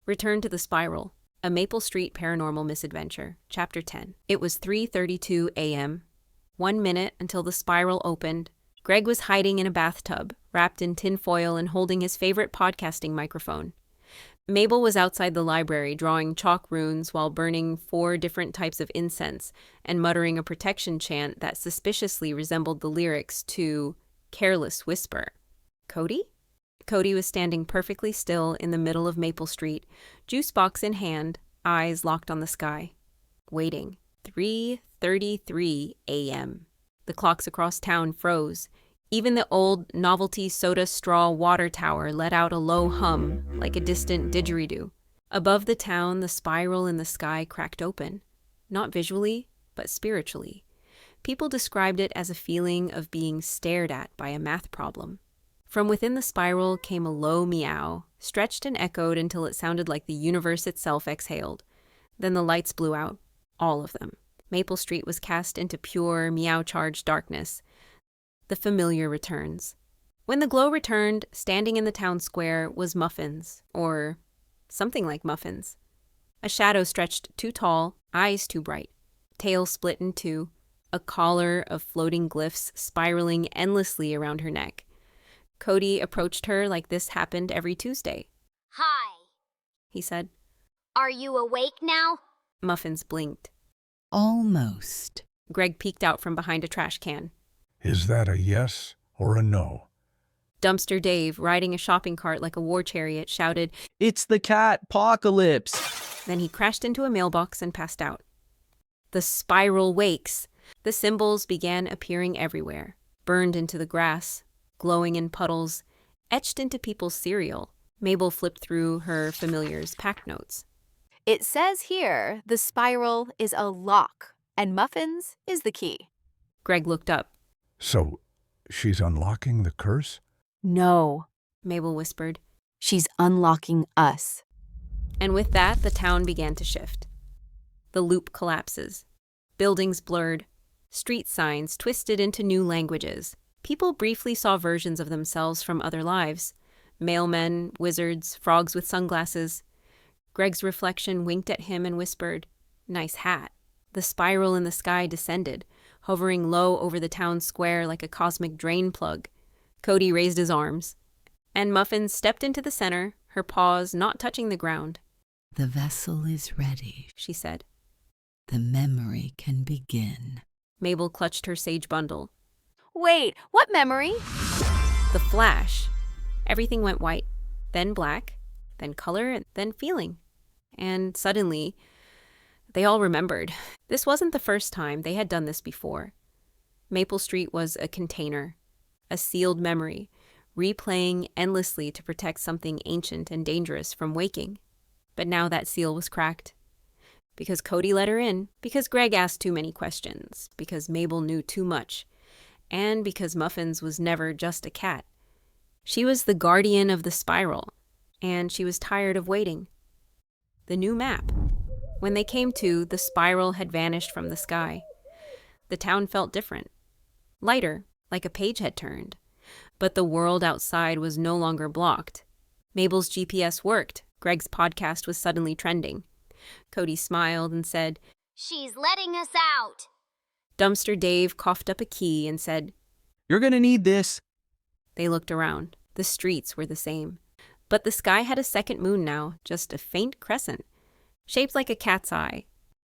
Return to the Spiral, a Maple Street Paranormal Misadventure, Chapter 10. It was 3:32 a.m. 1 minute until the spiral opened. Greg was hiding in a bathtub, wrapped in tinfoil and holding his favorite podcasting microphone. Mabel was outside the library drawing chalk runes while burning 4 different types of incense and muttering a protection chant that suspiciously resembled the lyrics to Careless Whisper. Cody? Cody was standing perfectly still in the middle of Maple Street, juice box in hand, eyes locked on the sky. Waiting. 3:33 a.m. The clocks across town froze. Even the old novelty soda straw water tower let out a low hum, like a distant didgeridoo. Above the town, the spiral in the sky cracked open. Not visually, but spiritually. People described it as a feeling of being stared at by a math problem. From within the spiral came a low meow, stretched and echoed until it sounded like the universe itself exhaled. Then the lights blew out, all of them. Maple Street was cast into pure, meow-charged darkness. The familiar returns. When the glow returned, standing in the town square was Muffins, or something like Muffins. A shadow stretched too tall, eyes too bright, tail split in two, a collar of floating glyphs spiraling endlessly around her neck. Cody approached her like this happened every Tuesday. "Hi," he said. "Are you awake now?" Muffins blinked. Almost. Greg peeked out from behind a trash can. Is that a yes or a no? Dumpster Dave, riding a shopping cart like a war chariot, shouted, "It's the cat apocalypse!" Then he crashed into a mailbox and passed out. The spiral wakes. The symbols began appearing everywhere, burned into the grass, glowing in puddles, etched into people's cereal. Mabel flipped through her familiar's pack notes. It says here the spiral is a lock, and Muffins is the key. Greg looked up. So, she's unlocking the curse? No, Mabel whispered. she's unlocking us. And with that, the town began to shift. The loop collapses. Buildings blurred. Street signs twisted into new languages. People briefly saw versions of themselves from other lives. Mailmen, wizards, frogs with sunglasses. Greg's reflection winked at him and whispered, "Nice hat." The spiral in the sky descended, hovering low over the town square like a cosmic drain plug. Cody raised his arms, and Muffins stepped into the center, her paws not touching the ground. The vessel is ready. She said. The memory can begin. Mabel clutched her sage bundle. Wait, what memory? The flash. Everything went white, then black, then color, then feeling. And suddenly, they all remembered. This wasn't the first time. They had done this before. Maple Street was a container, a sealed memory, replaying endlessly to protect something ancient and dangerous from waking. But now that seal was cracked. Because Cody let her in, because Greg asked too many questions, because Mabel knew too much, and because Muffins was never just a cat. She was the guardian of the spiral, and she was tired of waiting. The new map. When they came to, the spiral had vanished from the sky. The town felt different. Lighter, like a page had turned. But the world outside was no longer blocked. Mabel's GPS worked. Greg's podcast was suddenly trending. Cody smiled and said, "She's letting us out." Dumpster Dave coughed up a key and said, "You're gonna need this." They looked around. The streets were the same. But the sky had a second moon now, just a faint crescent, shaped like a cat's eye,